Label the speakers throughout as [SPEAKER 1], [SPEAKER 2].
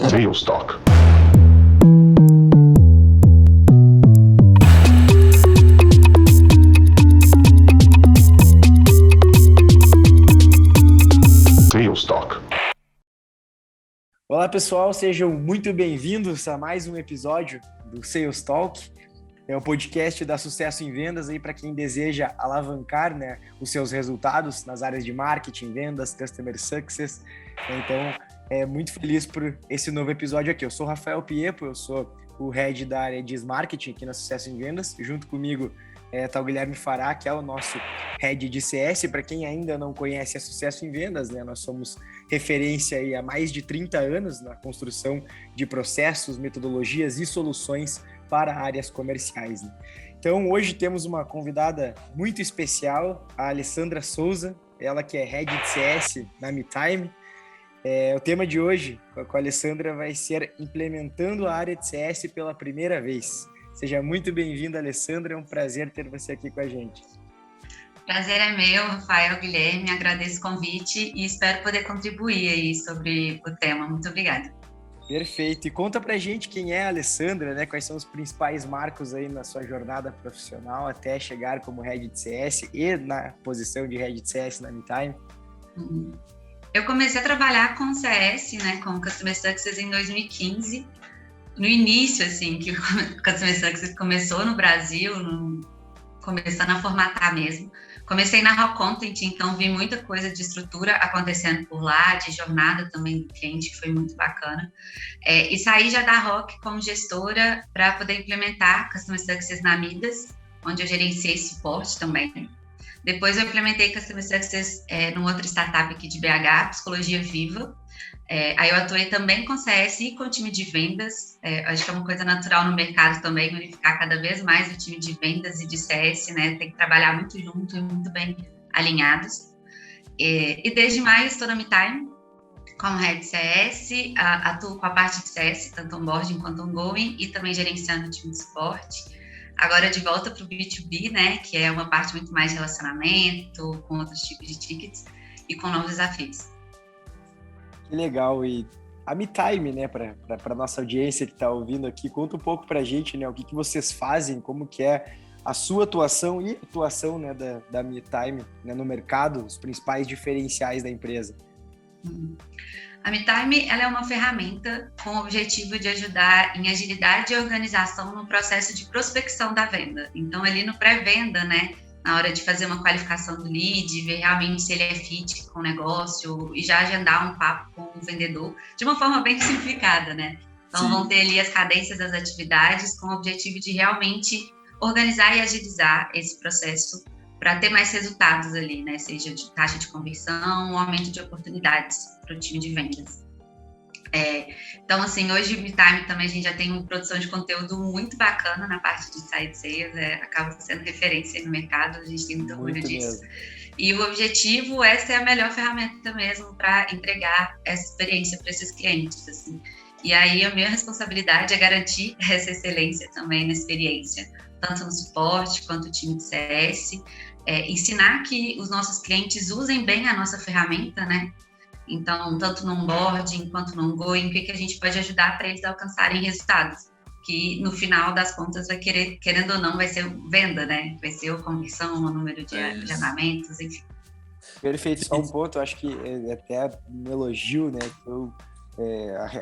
[SPEAKER 1] Sales Talk. Sales Talk.
[SPEAKER 2] Olá pessoal, sejam muito bem-vindos a mais um episódio do Sales Talk. É o podcast da Sucesso em Vendas aí para quem deseja alavancar, né, os seus resultados nas áreas de marketing, vendas, customer success. Então, muito feliz por esse novo episódio aqui. Eu sou o Rafael Piepo, eu sou o head da área de marketing aqui na Sucesso em Vendas. Junto comigo está o Guilherme Fará, que é o nosso head de CS. Para quem ainda não conhece a Sucesso em Vendas, né, nós somos referência aí há mais de 30 anos na construção de processos, metodologias e soluções para áreas comerciais, né? Então, hoje temos uma convidada muito especial, a Alessandra Souza, ela que é Head de CS na MeTime. O tema de hoje com a Alessandra vai ser implementando a área de CS pela primeira vez. Seja muito bem-vinda, Alessandra, é um prazer ter você aqui com a gente.
[SPEAKER 3] Prazer é meu, Rafael, Guilherme, agradeço o convite e espero poder contribuir aí sobre o tema. Muito obrigada.
[SPEAKER 2] Perfeito. E conta pra gente quem é a Alessandra, né? Quais são os principais marcos aí na sua jornada profissional até chegar como Head de CS e na posição de Head de CS na MeTime.
[SPEAKER 3] Eu comecei a trabalhar com CS, né, com Customer Success em 2015. No início, assim, que o Customer Success começou no Brasil, começando a formatar mesmo. Comecei na Raw Content, então vi muita coisa de estrutura acontecendo por lá, de jornada também do cliente, que foi muito bacana. E saí já da Rock como gestora para poder implementar Customer Success na Midas, onde eu gerenciei suporte também. Depois eu implementei Customer Success numa outra startup aqui de BH, Psicologia Viva. Aí eu atuei também com CS e com time de vendas. Acho que é uma coisa natural no mercado também, unificar cada vez mais o time de vendas e de CS, né? Tem que trabalhar muito junto e muito bem alinhados. E desde maio estou na MeTime como Head CS, atuo com a parte de CS, tanto onboarding quanto ongoing, e também gerenciando o time de suporte. Agora de volta para o B2B, né? Que é uma parte muito mais de relacionamento, com outros tipos de tickets e com novos desafios.
[SPEAKER 2] Que legal. E a MeTime, né, para nossa audiência que está ouvindo aqui, conta um pouco para a gente, né, o que vocês fazem, como que é a sua atuação e a atuação, né, da MeTime, né, no mercado, os principais diferenciais da empresa.
[SPEAKER 3] A MeTime, ela é uma ferramenta com o objetivo de ajudar em agilidade e organização no processo de prospecção da venda. Então, ali no pré-venda, né, na hora de fazer uma qualificação do lead, ver realmente se ele é fit com o negócio e já agendar um papo com o vendedor de uma forma bem simplificada, né? Então, Sim. Vão ter ali as cadências das atividades com o objetivo de realmente organizar e agilizar esse processo para ter mais resultados ali, né? Seja de taxa de conversão, aumento de oportunidades para o time de vendas. Então, assim, hoje o MeTime também a gente já tem uma produção de conteúdo muito bacana na parte de site sales, acaba sendo referência no mercado, a gente tem muito orgulho disso. Mesmo. E o objetivo é ser a melhor ferramenta mesmo para entregar essa experiência para esses clientes, assim. E aí a minha responsabilidade é garantir essa excelência também na experiência, tanto no suporte quanto no time de CS, ensinar que os nossos clientes usem bem a nossa ferramenta, né? Então, tanto no onboarding quanto no ongoing, o que a gente pode ajudar para eles alcançarem resultados, que no final das contas vai querendo ou não, vai ser venda, né? Vai ser a conversão, o número de agendamentos, enfim.
[SPEAKER 2] Perfeito, só um ponto, eu acho que é até um elogio, né?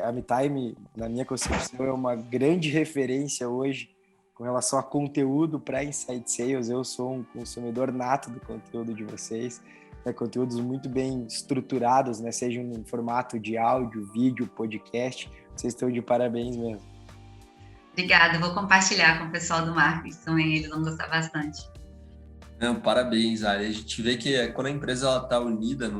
[SPEAKER 2] A MeTime, na minha concepção, é uma grande referência hoje com relação a conteúdo para Inside Sales. Eu sou um consumidor nato do conteúdo de vocês. Conteúdos muito bem estruturados, né? Seja em formato de áudio, vídeo, podcast. Vocês estão de parabéns mesmo.
[SPEAKER 3] Obrigada, vou compartilhar com o pessoal do marketing também, eles vão gostar bastante.
[SPEAKER 4] Não, parabéns, Ari. A gente vê que quando a empresa está unida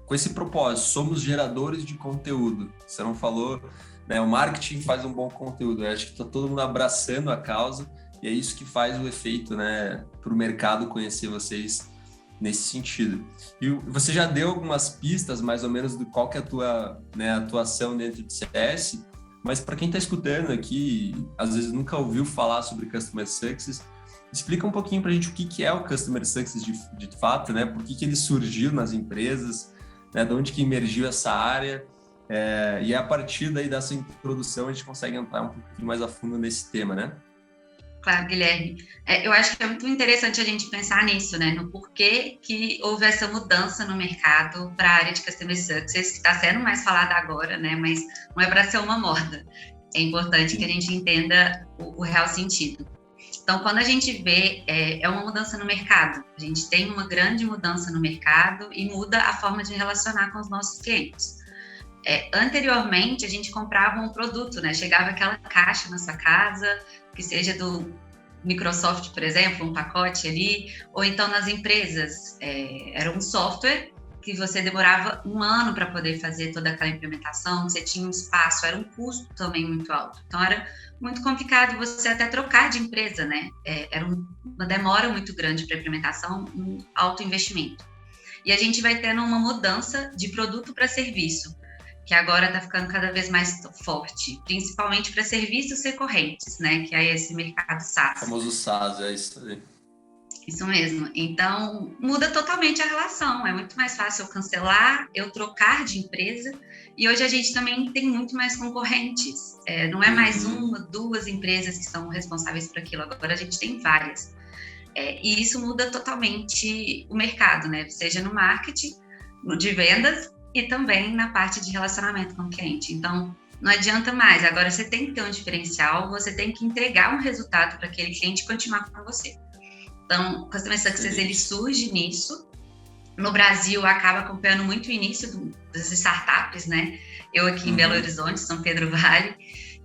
[SPEAKER 4] com esse propósito, somos geradores de conteúdo. Você não falou, né? O marketing faz um bom conteúdo. Eu acho que está todo mundo abraçando a causa e é isso que faz o efeito, né? Para o mercado conhecer vocês nesse sentido. E você já deu algumas pistas, mais ou menos, de qual que é a tua, né, atuação dentro de CS, mas para quem está escutando aqui, às vezes nunca ouviu falar sobre Customer Success, explica um pouquinho para a gente o que é o Customer Success de fato, né? Por que ele surgiu nas empresas, né? De onde que emergiu essa área E a partir daí dessa introdução a gente consegue entrar um pouquinho mais a fundo nesse tema, né?
[SPEAKER 3] Claro, Guilherme. Eu acho que é muito interessante a gente pensar nisso, né? No porquê que houve essa mudança no mercado para a área de Customer Success, que está sendo mais falada agora, né? Mas não é para ser uma moda. É importante que a gente entenda o real sentido. Então, quando a gente vê, é uma mudança no mercado. A gente tem uma grande mudança no mercado e muda a forma de relacionar com os nossos clientes. Anteriormente, a gente comprava um produto, né? Chegava aquela caixa na sua casa, que seja do Microsoft, por exemplo, um pacote ali, ou então nas empresas, era um software que você demorava um ano para poder fazer toda aquela implementação, você tinha um espaço, era um custo também muito alto. Então, era muito complicado você até trocar de empresa, né? Era uma demora muito grande para a implementação, um alto investimento. E a gente vai tendo uma mudança de produto para serviço, que agora está ficando cada vez mais forte, principalmente para serviços recorrentes, né? Que é esse mercado SaaS.
[SPEAKER 4] O famoso SaaS, é isso aí.
[SPEAKER 3] Isso mesmo. Então, muda totalmente a relação. É muito mais fácil eu cancelar, eu trocar de empresa. E hoje a gente também tem muito mais concorrentes. Não é mais uma, duas empresas que são responsáveis por aquilo. Agora a gente tem várias. E isso muda totalmente o mercado, né? Seja no marketing, de vendas, e também na parte de relacionamento com o cliente. Então, não adianta mais. Agora, você tem que ter um diferencial, você tem que entregar um resultado para aquele cliente continuar com você. Então, o Customer Success, ele surge nisso. No Brasil, acaba acompanhando muito o início das startups, né? Eu aqui em Belo Horizonte, São Pedro Vale.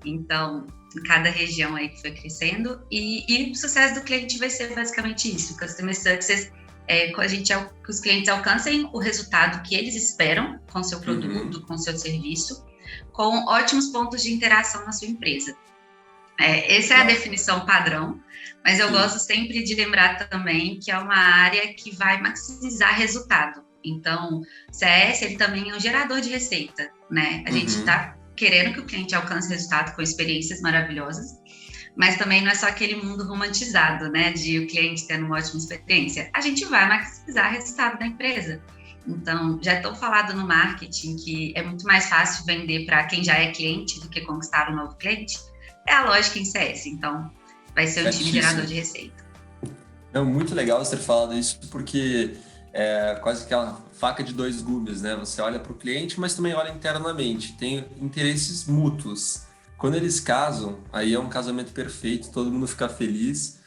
[SPEAKER 3] Então, em cada região aí que foi crescendo. E o sucesso do cliente vai ser basicamente isso. O Customer Success que os clientes alcancem o resultado que eles esperam com o seu produto, com o seu serviço, com ótimos pontos de interação na sua empresa. Essa é a definição padrão, mas eu gosto sempre de lembrar também que é uma área que vai maximizar resultado. Então, CS, ele também é um gerador de receita, né? A gente está querendo que o cliente alcance resultado com experiências maravilhosas, mas também não é só aquele mundo romantizado, né, de o cliente tendo uma ótima experiência. A gente vai maximizar o resultado da empresa. Então, já é tão falado no marketing que é muito mais fácil vender para quem já é cliente do que conquistar um novo cliente. É a lógica em CS, então vai ser um time gerador de receita.
[SPEAKER 4] É muito legal você ter falado isso, porque é quase que uma faca de dois gumes, né? Você olha para o cliente, mas também olha internamente. Tem interesses mútuos. Quando eles casam, aí é um casamento perfeito, todo mundo fica feliz.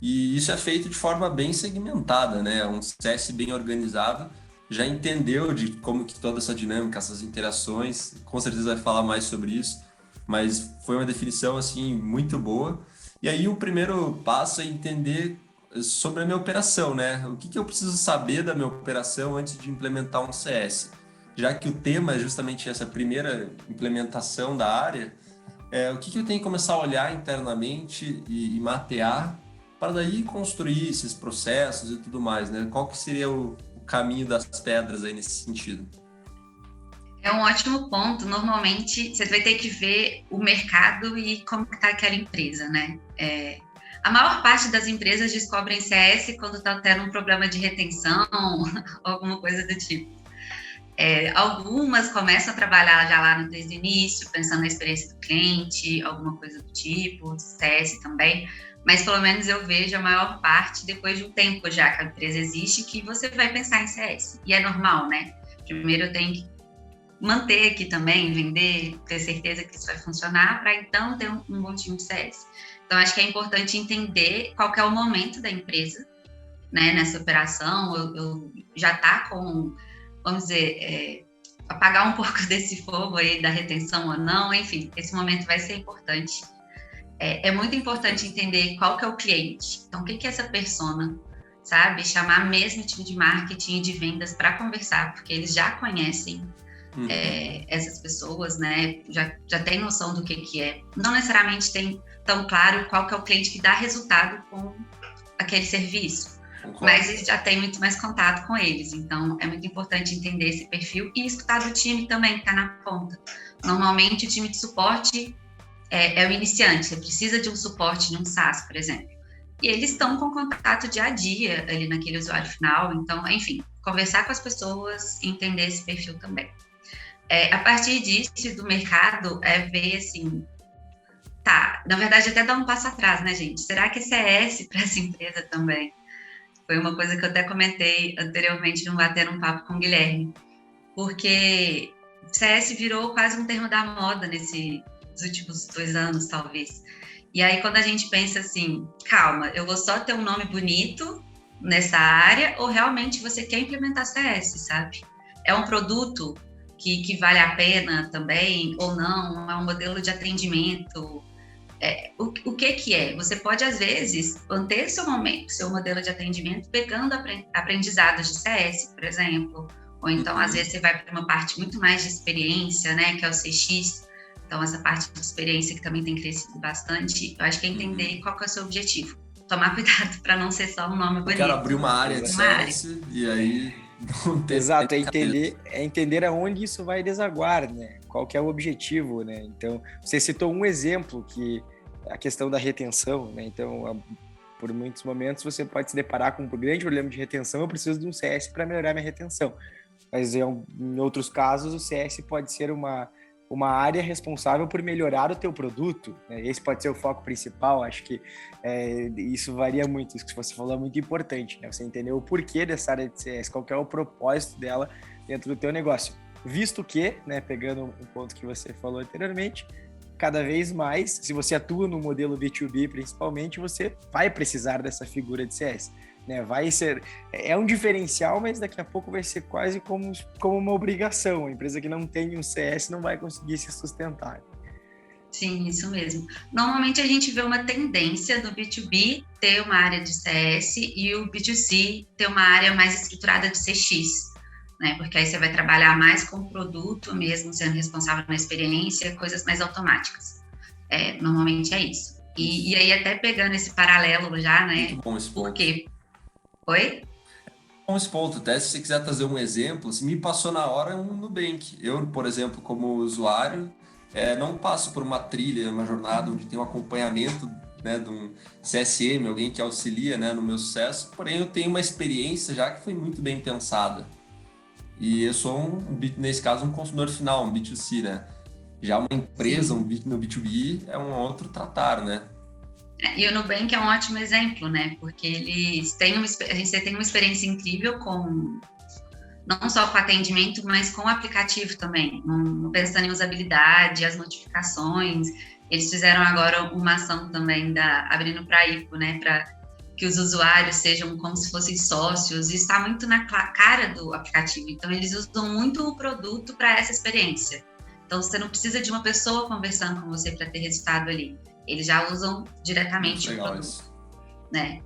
[SPEAKER 4] E isso é feito de forma bem segmentada, né? Um CS bem organizado, já entendeu de como que toda essa dinâmica, essas interações, com certeza vai falar mais sobre isso, mas foi uma definição, assim, muito boa. E aí o primeiro passo é entender sobre a minha operação, né? O que eu preciso saber da minha operação antes de implementar um CS? Já que o tema é justamente essa primeira implementação da área, o que eu tenho que começar a olhar internamente e mapear para daí construir esses processos e tudo mais, né? Qual que seria o caminho das pedras aí nesse sentido?
[SPEAKER 3] É um ótimo ponto. Normalmente, você vai ter que ver o mercado e como está aquela empresa, né? A maior parte das empresas descobrem CS quando está tendo um problema de retenção, alguma coisa do tipo. Algumas começam a trabalhar já lá desde o início, pensando na experiência do cliente, alguma coisa do tipo, CS também, mas pelo menos eu vejo a maior parte depois de um tempo já que a empresa existe, que você vai pensar em CS, e é normal, né? Primeiro eu tenho que manter aqui também, vender, ter certeza que isso vai funcionar, para então ter um bom time de CS. Então acho que é importante entender qual que é o momento da empresa, né, nessa operação, eu já tá com, vamos dizer, apagar um pouco desse fogo aí da retenção ou não, enfim, esse momento vai ser importante. É muito importante entender qual que é o cliente, então o que é essa persona, sabe? Chamar mesmo o time de marketing e de vendas para conversar, porque eles já conhecem essas pessoas, né? Já tem noção do que é. Não necessariamente tem tão claro qual que é o cliente que dá resultado com aquele serviço, mas ele já tem muito mais contato com eles, então é muito importante entender esse perfil e escutar do time também que está na ponta. Normalmente o time de suporte é o iniciante, você precisa de um suporte num SaaS, por exemplo, e eles estão com contato dia a dia ali naquele usuário final, então, enfim, conversar com as pessoas e entender esse perfil também. A partir disso, do mercado, ver assim, tá, na verdade até dar um passo atrás, né, gente? Será que CS para essa empresa também? Foi uma coisa que eu até comentei anteriormente no Bater um Papo com o Guilherme, porque CS virou quase um termo da moda nesses últimos 2 anos, talvez. E aí, quando a gente pensa assim, calma, eu vou só ter um nome bonito nessa área ou realmente você quer implementar CS, sabe? É um produto que vale a pena também ou não? É um modelo de atendimento? O que é? Você pode, às vezes, manter seu modelo de atendimento pegando aprendizados de CS, por exemplo, ou então, às vezes, você vai para uma parte muito mais de experiência, né, que é o CX, então essa parte de experiência que também tem crescido bastante, eu acho que é entender qual que é o seu objetivo. Tomar cuidado para não ser só um nome bonito.
[SPEAKER 4] Eu quero abrir uma área de CS e aí...
[SPEAKER 2] Exato, entender aonde isso vai desaguar, né? Qual que é o objetivo, né? Então, você citou um exemplo que é a questão da retenção, né? Então, por muitos momentos você pode se deparar com um grande problema de retenção, eu preciso de um CS para melhorar minha retenção. Mas em outros casos o CS pode ser uma área responsável por melhorar o teu produto, né? Esse pode ser o foco principal. Acho que isso varia muito, isso que você falou é muito importante, né? Você entender o porquê dessa área de CS, qual que é o propósito dela dentro do teu negócio. Visto que, né, pegando um ponto que você falou anteriormente, cada vez mais, se você atua no modelo B2B principalmente, você vai precisar dessa figura de CS. Né, vai ser, um diferencial, mas daqui a pouco vai ser quase como uma obrigação. A empresa que não tem um CS não vai conseguir se sustentar.
[SPEAKER 3] Sim, isso mesmo. Normalmente a gente vê uma tendência do B2B ter uma área de CS e o B2C ter uma área mais estruturada de CX, né? Porque aí você vai trabalhar mais com o produto mesmo, sendo responsável na experiência, coisas mais automáticas. Normalmente é isso. E aí até pegando esse paralelo já, né?
[SPEAKER 4] Muito bom esse ponto.
[SPEAKER 3] Porque... Oi?
[SPEAKER 4] Bom esse ponto, até se você quiser trazer um exemplo, se me passou na hora um Nubank. Eu, por exemplo, como usuário, não passo por uma trilha, uma jornada onde tem um acompanhamento, né, de um CSM, alguém que auxilia, né, no meu sucesso, porém eu tenho uma experiência já que foi muito bem pensada. E eu sou, nesse caso, um consumidor final, um B2C, né? Já uma empresa, no B2B, é um outro tratar, né?
[SPEAKER 3] E o Nubank é um ótimo exemplo, né? Porque eles têm a gente tem uma experiência incrível não só com atendimento, mas com o aplicativo também. Pensando em usabilidade, as notificações. Eles fizeram agora uma ação também abrindo para a IPO, né? Para que os usuários sejam como se fossem sócios. E está muito na cara do aplicativo. Então, eles usam muito o produto para essa experiência. Então, você não precisa de uma pessoa conversando com você para ter resultado ali. Eles já usam diretamente o produto, né?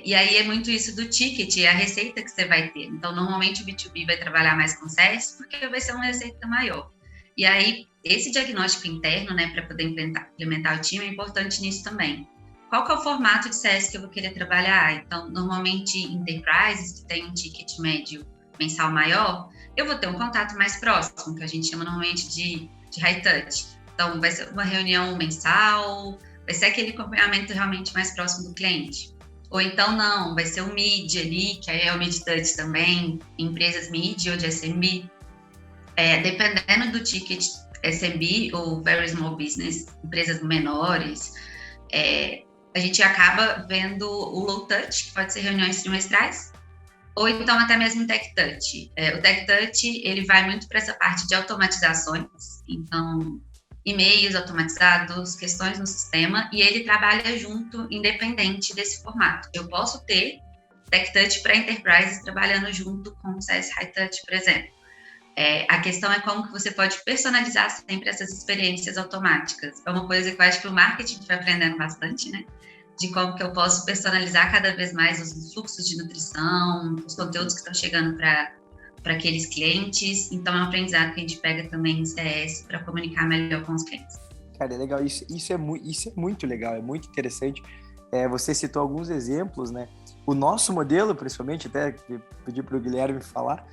[SPEAKER 3] E aí é muito isso do ticket, a receita que você vai ter. Então, normalmente o B2B vai trabalhar mais com CS porque vai ser uma receita maior. E aí, esse diagnóstico interno, né, para poder implementar o time é importante nisso também. Qual que é o formato de CS que eu vou querer trabalhar? Então, normalmente, enterprises que tem um ticket médio mensal maior, eu vou ter um contato mais próximo, que a gente chama normalmente de high touch. Então, vai ser uma reunião mensal, vai ser aquele acompanhamento realmente mais próximo do cliente. Ou então, não, vai ser o mid ali, que aí é o mid-touch também, empresas mid ou de SMB. Dependendo do ticket SMB ou very small business, empresas menores, a gente acaba vendo o low touch, que pode ser reuniões trimestrais, ou então até mesmo o tech touch. O tech touch, ele vai muito para essa parte de automatizações, então... e-mails automatizados, questões no sistema, e ele trabalha junto, independente desse formato. Eu posso ter Tech Touch para enterprises trabalhando junto com o CS High Touch, por exemplo. A questão é como que você pode personalizar sempre essas experiências automáticas. É uma coisa que eu acho que o marketing foi aprendendo bastante, né? De como que eu posso personalizar cada vez mais os fluxos de nutrição, os conteúdos que estão chegando para aqueles clientes. Então, é um aprendizado que a gente pega também em CS para comunicar melhor com os clientes.
[SPEAKER 2] Cara, é legal. Isso é muito legal, é muito interessante. Você citou alguns exemplos, né? O nosso modelo, principalmente, até pedi para o Guilherme falar,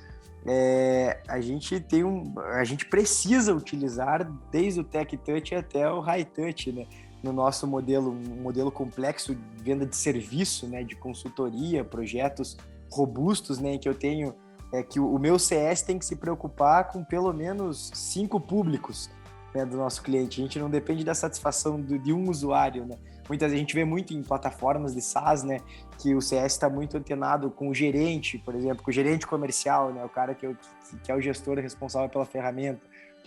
[SPEAKER 2] a gente precisa utilizar desde o Tech Touch até o High Touch, né? No nosso modelo, um modelo complexo de venda de serviço, né? De consultoria, projetos robustos, né? Em que eu tenho é que o meu CS tem que se preocupar com pelo menos 5 públicos, né, do nosso cliente. A gente não depende da satisfação de um usuário, né? Muitas vezes a gente vê muito em plataformas de SaaS, né, que o CS está muito antenado com o gerente, por exemplo, com o gerente comercial, né, o cara que é o gestor responsável pela ferramenta.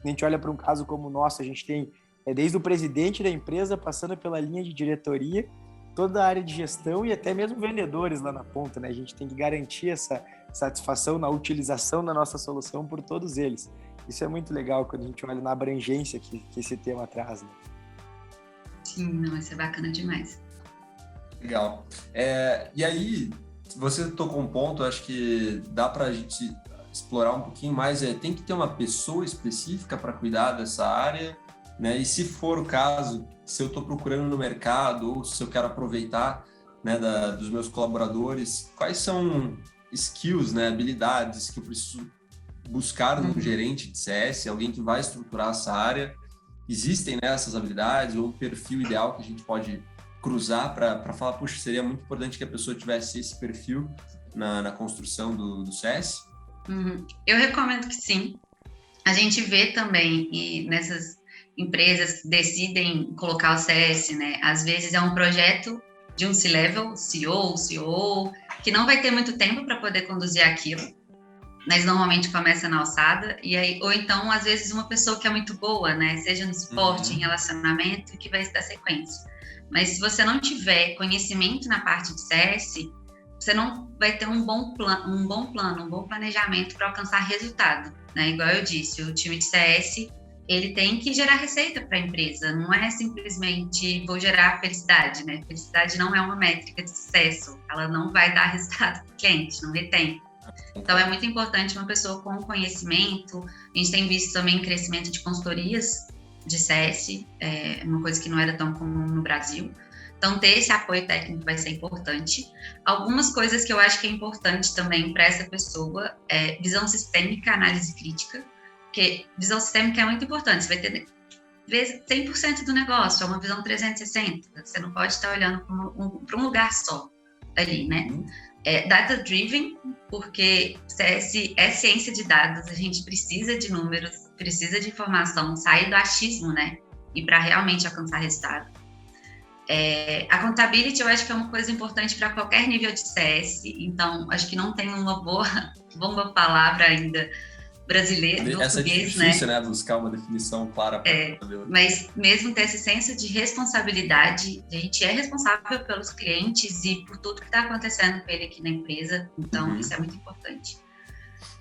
[SPEAKER 2] A gente olha para um caso como o nosso, a gente tem desde o presidente da empresa, passando pela linha de diretoria, toda a área de gestão e até mesmo vendedores lá na ponta, né? A gente tem que garantir essa satisfação na utilização da nossa solução por todos eles. Isso é muito legal quando a gente olha na abrangência que esse tema traz, né?
[SPEAKER 3] Sim, não, isso é bacana demais.
[SPEAKER 4] Legal. E aí, você tocou um ponto, acho que dá para a gente explorar um pouquinho mais, tem que ter uma pessoa específica para cuidar dessa área, né? E se for o caso, se eu estou procurando no mercado ou se eu quero aproveitar, né, dos meus colaboradores, quais são skills, né, habilidades que eu preciso buscar num gerente de CS, alguém que vai estruturar essa área? Existem, né, essas habilidades ou um perfil ideal que a gente pode cruzar para falar, puxa, seria muito importante que a pessoa tivesse esse perfil na construção do CS?
[SPEAKER 3] Eu recomendo que sim. A gente vê também, e nessas empresas que decidem colocar o CS, né, às vezes é um projeto de um C-level, CEO, COO, que não vai ter muito tempo para poder conduzir aquilo, mas normalmente começa na alçada, e aí, ou então, às vezes, uma pessoa que é muito boa, né, seja no suporte, em relacionamento, que vai dar sequência. Mas se você não tiver conhecimento na parte de CS, você não vai ter um bom planejamento para alcançar resultado, né? Igual eu disse, o time de CS, ele tem que gerar receita para a empresa, não é simplesmente vou gerar felicidade, né? Felicidade não é uma métrica de sucesso, ela não vai dar resultado para o cliente, não retém. Então, é muito importante uma pessoa com conhecimento. A gente tem visto também crescimento de consultorias de CS, uma coisa que não era tão comum no Brasil. Então, ter esse apoio técnico vai ser importante. Algumas coisas que eu acho que é importante também para essa pessoa é visão sistêmica, análise crítica, porque visão sistêmica é muito importante. Você vai ter 100% do negócio, é uma visão 360. Você não pode estar olhando para um lugar só ali, né? Data-driven, porque CS é ciência de dados, a gente precisa de números, precisa de informação, sair do achismo, né? E para realmente alcançar resultado. Accountability eu acho que é uma coisa importante para qualquer nível de CS, então acho que não tem uma boa palavra ainda brasileira, do
[SPEAKER 4] essa
[SPEAKER 3] português,
[SPEAKER 4] é difícil, né? Buscar uma definição clara para saber.
[SPEAKER 3] Mas mesmo ter esse senso de responsabilidade, a gente é responsável pelos clientes e por tudo que está acontecendo com ele aqui na empresa, então isso é muito importante.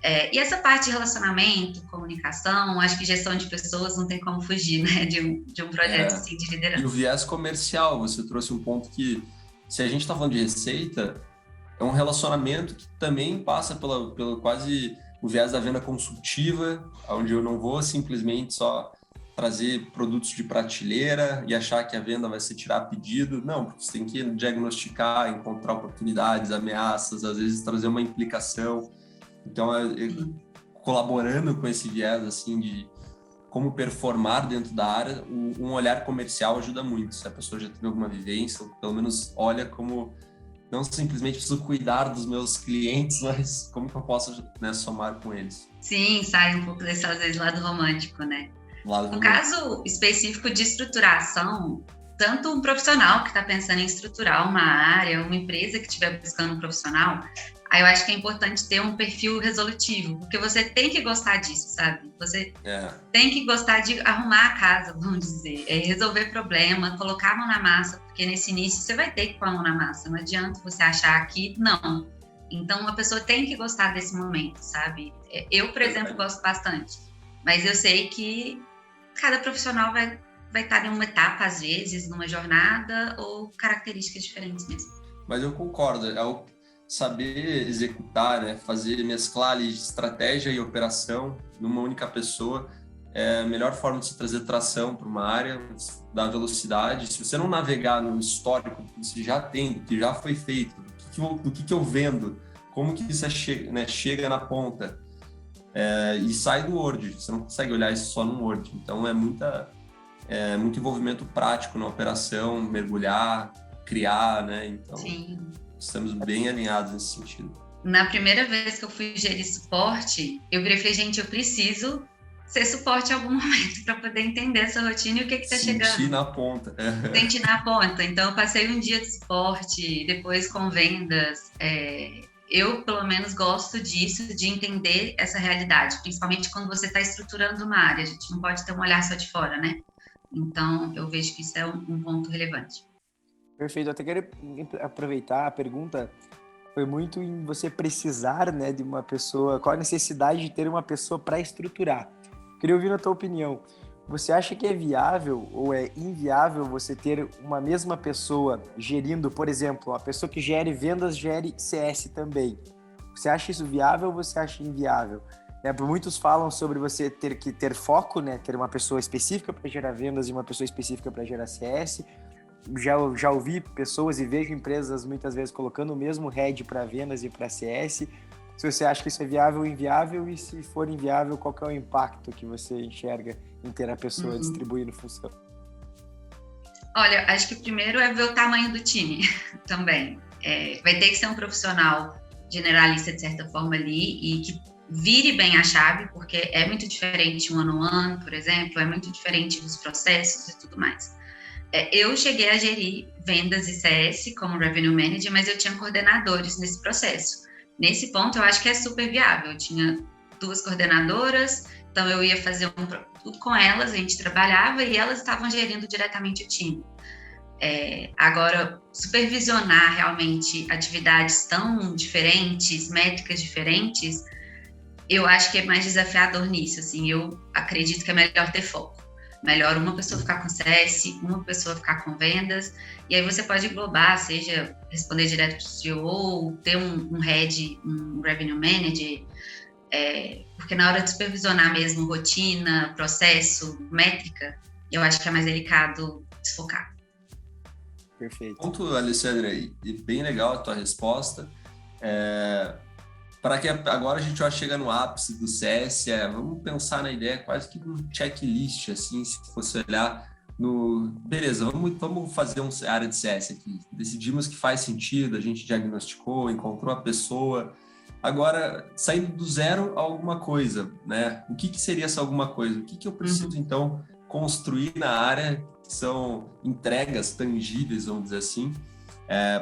[SPEAKER 3] E essa parte de relacionamento, comunicação, acho que gestão de pessoas não tem como fugir, né, de um projeto assim de liderança.
[SPEAKER 4] E o viés comercial, você trouxe um ponto que, se a gente está falando de receita, é um relacionamento que também passa pelo quase o viés da venda consultiva, onde eu não vou simplesmente só trazer produtos de prateleira e achar que a venda vai ser tirar pedido. Não, você tem que diagnosticar, encontrar oportunidades, ameaças, às vezes trazer uma implicação. Então, colaborando com esse viés assim, de como performar dentro da área, um olhar comercial ajuda muito. Se a pessoa já teve alguma vivência, ou pelo menos olha como não simplesmente preciso cuidar dos meus clientes, mas como que eu posso, né, somar com eles.
[SPEAKER 3] Sim, sai um pouco desse, às vezes, lado romântico, né? No caso específico de estruturação, tanto um profissional que está pensando em estruturar uma área, uma empresa que estiver buscando um profissional, aí eu acho que é importante ter um perfil resolutivo, porque você tem que gostar disso, sabe? Você tem que gostar de arrumar a casa, vamos dizer, resolver problema, colocar a mão na massa, porque nesse início você vai ter que pôr a mão na massa, não adianta você achar que não. Então, a pessoa tem que gostar desse momento, sabe? Eu, por exemplo, gosto bastante, mas eu sei que cada profissional vai estar em uma etapa, às vezes, numa jornada, ou características diferentes mesmo.
[SPEAKER 4] Mas eu concordo, saber executar, né, mesclar ali estratégia e operação numa única pessoa é a melhor forma de se trazer tração para uma área, dar velocidade. Se você não navegar no histórico que você já tem, do que já foi feito, do que eu vendo, como que isso chega na ponta, e sai do Word, você não consegue olhar isso só no Word. Então muito envolvimento prático na operação, mergulhar, criar, né? Então,
[SPEAKER 3] sim,
[SPEAKER 4] estamos bem alinhados nesse sentido.
[SPEAKER 3] Na primeira vez que eu fui gerir suporte, eu virei e falei, gente, eu preciso ser suporte em algum momento para poder entender essa rotina e o que está chegando.
[SPEAKER 4] Sentir na ponta.
[SPEAKER 3] Sentir na ponta. Então, eu passei um dia de suporte, depois com vendas. Eu, pelo menos, gosto disso, de entender essa realidade, principalmente quando você está estruturando uma área. A gente não pode ter um olhar só de fora, né? Então, eu vejo que isso é um ponto relevante.
[SPEAKER 2] Perfeito. Eu até quero aproveitar a pergunta. Foi muito em você precisar, né, de uma pessoa. Qual a necessidade de ter uma pessoa para estruturar? Queria ouvir a tua opinião. Você acha que é viável ou é inviável você ter uma mesma pessoa gerindo, por exemplo, a pessoa que gere vendas, gere CS também? Você acha isso viável ou você acha inviável? Muitos falam sobre você ter que ter foco, né? Ter uma pessoa específica para gerar vendas e uma pessoa específica para gerar CS. Já ouvi pessoas e vejo empresas muitas vezes colocando o mesmo head para vendas e para CS. Se você acha que isso é viável ou inviável, e se for inviável, qual que é o impacto que você enxerga em ter a pessoa distribuindo função?
[SPEAKER 3] Olha, acho que primeiro é ver o tamanho do time também. Vai ter que ser um profissional generalista, de certa forma, ali, e que vire bem a chave, porque é muito diferente um one-on-one, por exemplo, é muito diferente dos processos e tudo mais. Eu cheguei a gerir vendas e CS como Revenue Manager, mas eu tinha coordenadores nesse processo. Nesse ponto, eu acho que é super viável. Eu tinha 2 coordenadoras, então eu ia fazer tudo com elas, a gente trabalhava e elas estavam gerindo diretamente o time. Agora, supervisionar realmente atividades tão diferentes, métricas diferentes, eu acho que é mais desafiador nisso. Assim, eu acredito que é melhor ter foco. Melhor uma pessoa ficar com CS, uma pessoa ficar com vendas, e aí você pode englobar, seja responder direto para o CEO, ou ter um head, um revenue manager, porque na hora de supervisionar mesmo rotina, processo, métrica, eu acho que é mais delicado desfocar.
[SPEAKER 2] Perfeito.
[SPEAKER 4] Ponto, Alessandra, e bem legal a tua resposta. Para que agora a gente já chega no ápice do CS, vamos pensar na ideia quase que um checklist, assim, se fosse olhar no... Beleza, vamos fazer uma área de CS aqui. Decidimos que faz sentido, a gente diagnosticou, encontrou a pessoa. Agora, saindo do zero a alguma coisa, né? O que seria essa alguma coisa? O que eu preciso, então, construir na área, que são entregas tangíveis, vamos dizer assim,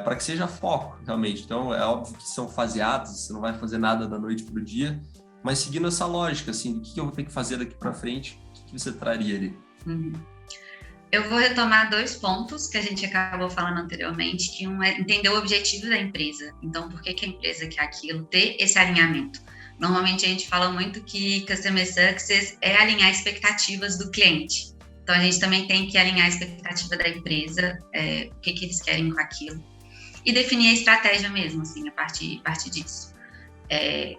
[SPEAKER 4] para que seja foco, realmente. Então, é óbvio que são faseados, você não vai fazer nada da noite para o dia, mas seguindo essa lógica, assim, o que eu vou ter que fazer daqui para frente, o que você traria ali?
[SPEAKER 3] Eu vou retomar 2 pontos que a gente acabou falando anteriormente, que um é entender o objetivo da empresa. Então, por que a empresa quer aquilo? Ter esse alinhamento. Normalmente, a gente fala muito que Customer Success é alinhar expectativas do cliente. Então, a gente também tem que alinhar a expectativa da empresa, o que eles querem com aquilo. E definir a estratégia mesmo, assim, a partir disso.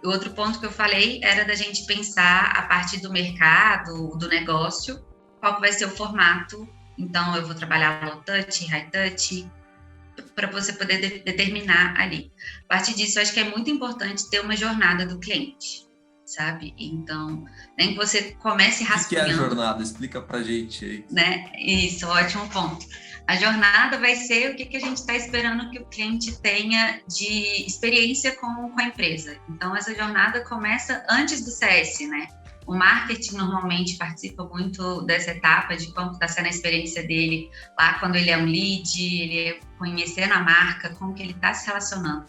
[SPEAKER 3] O outro ponto que eu falei era da gente pensar a partir do mercado, do negócio, qual que vai ser o formato. Então, eu vou trabalhar low touch, high touch, para você poder determinar ali. A partir disso, eu acho que é muito importante ter uma jornada do cliente, sabe? Então, nem que você comece rascunhando.
[SPEAKER 4] O que é a jornada? Explica pra gente aí.
[SPEAKER 3] Né? Isso, ótimo ponto. A jornada vai ser o que a gente está esperando que o cliente tenha de experiência com a empresa. Então, essa jornada começa antes do CS, né? O marketing normalmente participa muito dessa etapa de como está sendo a experiência dele lá quando ele é um lead, ele é conhecendo a marca, como que ele está se relacionando.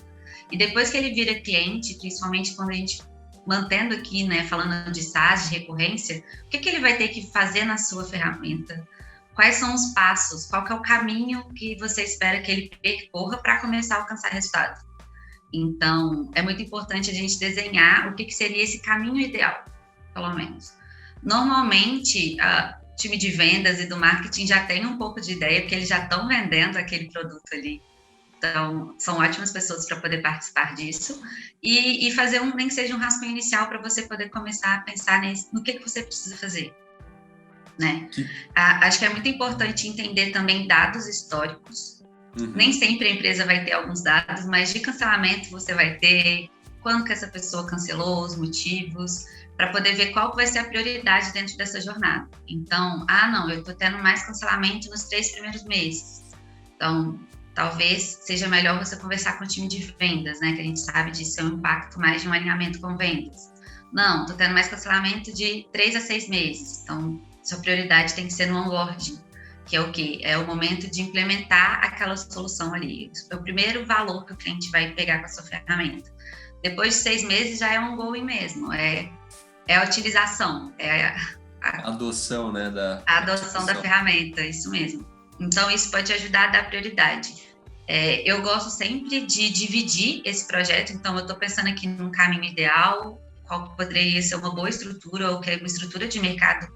[SPEAKER 3] E depois que ele vira cliente, principalmente quando a gente mantendo aqui, né, falando de SaaS, de recorrência, o que ele vai ter que fazer na sua ferramenta? Quais são os passos? Qual que é o caminho que você espera que ele percorra para começar a alcançar resultado? Então, é muito importante a gente desenhar o que seria esse caminho ideal, pelo menos. Normalmente, o time de vendas e do marketing já tem um pouco de ideia, porque eles já estão vendendo aquele produto ali. Então, são ótimas pessoas para poder participar disso e fazer nem que seja um rascunho inicial para você poder começar a pensar no que você precisa fazer, né? Acho que é muito importante entender também dados históricos. Nem sempre a empresa vai ter alguns dados, mas de cancelamento você vai ter, quando que essa pessoa cancelou, os motivos, para poder ver qual vai ser a prioridade dentro dessa jornada. Então, não, eu estou tendo mais cancelamento nos 3 primeiros meses. Então, talvez seja melhor você conversar com o time de vendas, né? Que a gente sabe de ser um impacto mais de um alinhamento com vendas. Não, estou tendo mais cancelamento de 3 a 6 meses. Então, sua prioridade tem que ser no onboarding, que é o quê? É o momento de implementar aquela solução ali. É o primeiro valor que o cliente vai pegar com a sua ferramenta. Depois de 6 meses já é um ongoing mesmo, é a utilização, é
[SPEAKER 4] a adoção, né?
[SPEAKER 3] A adoção da ferramenta, isso mesmo. Então, isso pode ajudar a dar prioridade. Eu gosto sempre de dividir esse projeto, então eu estou pensando aqui num caminho ideal, qual poderia ser uma boa estrutura, ou que é uma estrutura de mercado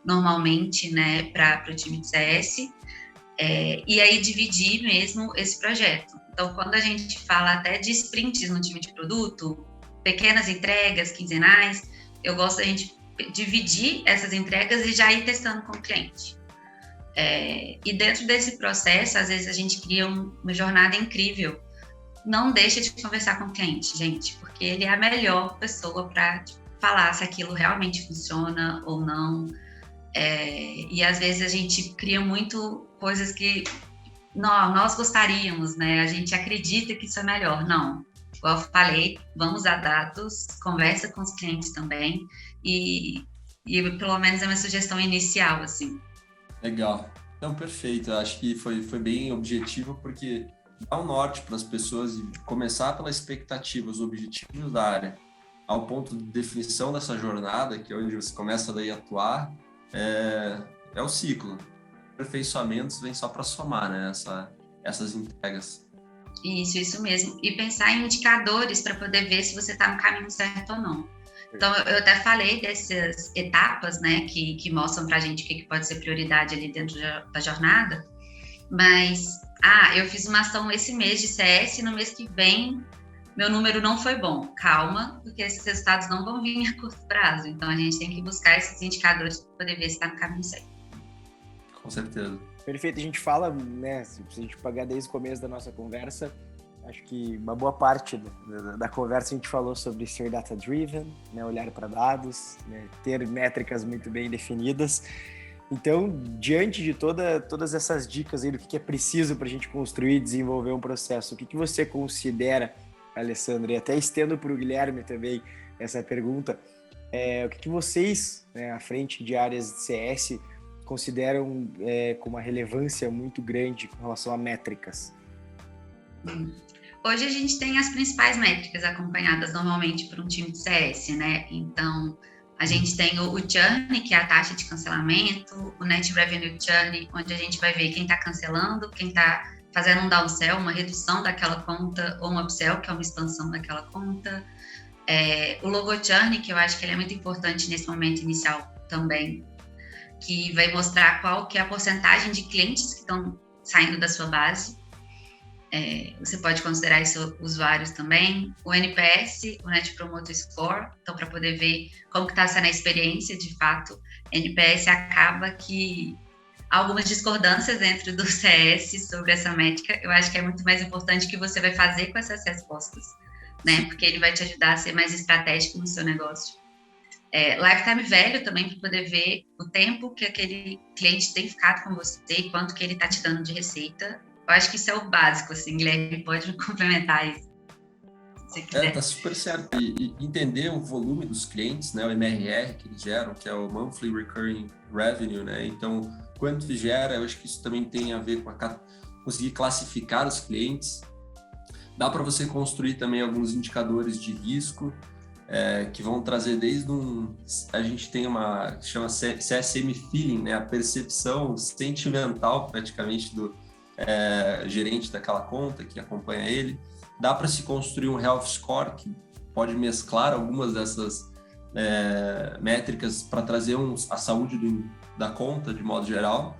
[SPEAKER 3] normalmente, né, para o time de CS, e aí dividir mesmo esse projeto. Então, quando a gente fala até de sprints no time de produto, pequenas entregas quinzenais, eu gosto da gente dividir essas entregas e já ir testando com o cliente. E dentro desse processo, às vezes a gente cria uma jornada incrível. Não deixa de conversar com o cliente, gente, porque ele é a melhor pessoa para falar se aquilo realmente funciona ou não. E às vezes a gente cria muito coisas que nós gostaríamos, né? A gente acredita que isso é melhor. Não, igual eu falei, vamos usar dados, conversa com os clientes também e pelo menos é uma sugestão inicial, assim.
[SPEAKER 4] Legal. Não, perfeito. Eu acho que foi bem objetivo, porque dá um norte para as pessoas e começar pela expectativa, os objetivos da área, ao ponto de definição dessa jornada, que é onde você começa daí a atuar, é o ciclo. Aperfeiçoamentos vem só para somar, né? Essas entregas.
[SPEAKER 3] Isso mesmo. E pensar em indicadores para poder ver se você está no caminho certo ou não. Então, eu até falei dessas etapas, né, que mostram para a gente o que pode ser prioridade ali dentro da jornada, mas, eu fiz uma ação esse mês de CS, no mês que vem meu número não foi bom. Calma, porque esses resultados não vão vir a curto prazo, então a gente tem que buscar esses indicadores para poder ver se está no caminho certo.
[SPEAKER 4] Com certeza.
[SPEAKER 2] Perfeito, a gente fala, né, se a gente pegar desde o começo da nossa conversa, acho que uma boa parte da conversa a gente falou sobre ser data-driven, né, olhar para dados, né, ter métricas muito bem definidas. Então, diante de todas essas dicas aí do que é preciso para a gente construir e desenvolver um processo, o que você considera, Alessandro, e até estendo para o Guilherme também essa pergunta, o que vocês, né, à frente de áreas de CS, consideram com uma relevância muito grande com relação a métricas?
[SPEAKER 3] Hoje a gente tem as principais métricas acompanhadas normalmente por um time de CS, né? Então, a gente tem o churn, que é a taxa de cancelamento, o net revenue churn, onde a gente vai ver quem está cancelando, quem está fazendo um downsell, uma redução daquela conta, ou um upsell, que é uma expansão daquela conta. O logo churn, que eu acho que ele é muito importante nesse momento inicial também, que vai mostrar qual que é a porcentagem de clientes que estão saindo da sua base. Você pode considerar isso usuários também. O NPS, o Net Promoter Score, então para poder ver como que está sendo a experiência de fato. NPS acaba que algumas discordâncias dentro do CS sobre essa métrica, eu acho que é muito mais importante o que você vai fazer com essas respostas, né? Porque ele vai te ajudar a ser mais estratégico no seu negócio. Lifetime Value também, para poder ver o tempo que aquele cliente tem ficado com você e quanto que ele está te dando de receita. Eu acho que isso é o básico, assim, Guilherme, pode me complementar isso, se você quiser.
[SPEAKER 4] Tá super certo. E entender o volume dos clientes, né, o MRR que eles geram, que é o Monthly Recurring Revenue, né, então, quanto gera, eu acho que isso também tem a ver com conseguir classificar os clientes. Dá para você construir também alguns indicadores de risco, que vão trazer desde a gente tem chama CSM Feeling, né, a percepção sentimental praticamente do gerente daquela conta que acompanha ele. Dá para se construir um Health Score que pode mesclar algumas dessas métricas para trazer a saúde da conta de modo geral,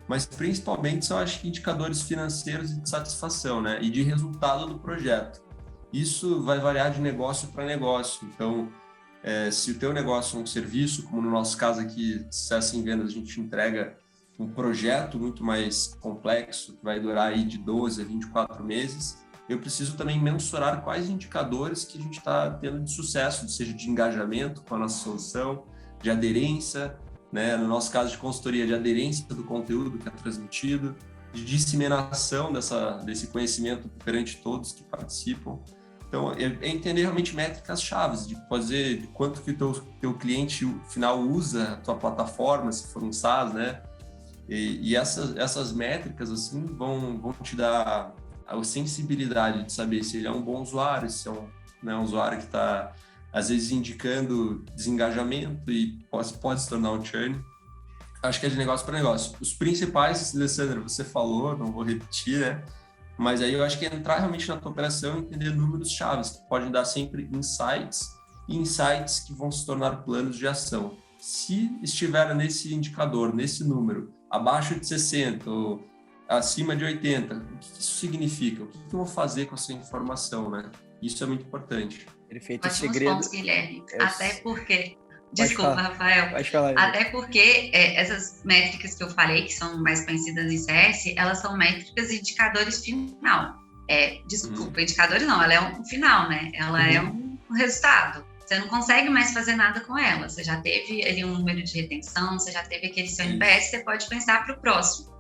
[SPEAKER 4] mas principalmente são, acho que, indicadores financeiros e de satisfação, né, e de resultado do projeto. Isso vai variar de negócio para negócio. Então, se o teu negócio é um serviço, como no nosso caso aqui, Sucesso em Vendas, a gente entrega um projeto muito mais complexo, que vai durar aí de 12 a 24 meses, eu preciso também mensurar quais indicadores que a gente está tendo de sucesso, seja de engajamento com a nossa solução, de aderência, né? No nosso caso de consultoria, de aderência do conteúdo que é transmitido, de disseminação desse conhecimento perante todos que participam. Então, é entender realmente métricas chaves, de fazer de quanto que o teu cliente final usa a tua plataforma, se for um SaaS, né? E essas métricas, assim, vão te dar a sensibilidade de saber se ele é um bom usuário, se é um usuário que está, às vezes, indicando desengajamento e pode se tornar um churn. Acho que é de negócio para negócio. Os principais, Alessandra, você falou, não vou repetir, né? Mas aí eu acho que é entrar realmente na tua operação e entender números chaves, que podem dar sempre insights que vão se tornar planos de ação. Se estiver nesse indicador, nesse número, abaixo de 60 ou acima de 80, o que isso significa? O que eu vou fazer com essa informação, né? Isso é muito importante.
[SPEAKER 2] Perfeito.
[SPEAKER 3] Ótimos
[SPEAKER 2] Segredo.
[SPEAKER 3] pontos, Guilherme.
[SPEAKER 2] É...
[SPEAKER 3] Até porque... Desculpa, Rafael.
[SPEAKER 2] Pode falar.
[SPEAKER 3] Até porque essas métricas que eu falei, que são mais conhecidas em CS, elas são métricas e indicadores final. Indicadores não, ela é um final, né? Ela é um resultado. Você não consegue mais fazer nada com ela. Você já teve ali um número de retenção, você já teve aquele seu NPS, você pode pensar para o próximo.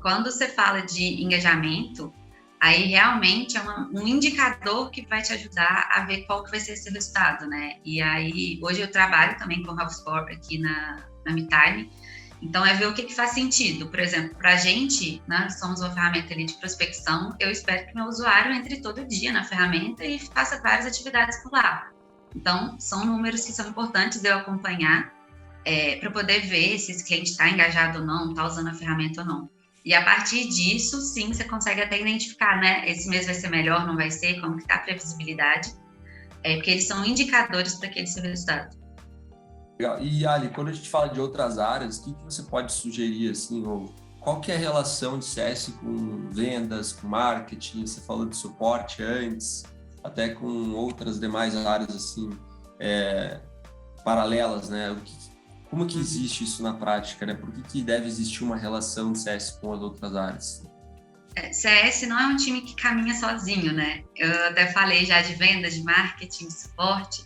[SPEAKER 3] Quando você fala de engajamento, aí realmente é um indicador que vai te ajudar a ver qual que vai ser esse resultado, né? E aí, hoje eu trabalho também com HubSpot aqui na MeTime, então é ver o que faz sentido. Por exemplo, para a gente, né, somos uma ferramenta ali de prospecção, eu espero que meu usuário entre todo dia na ferramenta e faça várias atividades por lá. Então, são números que são importantes de eu acompanhar para poder ver se esse cliente está engajado ou não, está usando a ferramenta ou não. E a partir disso, sim, você consegue até identificar, né? Esse mês vai ser melhor, não vai ser, como que está a previsibilidade. Porque eles são indicadores para aquele seu resultado.
[SPEAKER 4] Legal. E, Ali, quando a gente fala de outras áreas, o que você pode sugerir, assim, ou qual que é a relação de CS com vendas, com marketing? Você falou de suporte antes, até com outras demais áreas, assim, paralelas, né? Como que existe isso na prática, né? Por que deve existir uma relação de CS com as outras áreas?
[SPEAKER 3] CS não é um time que caminha sozinho, né? Eu até falei já de vendas, de marketing, de suporte.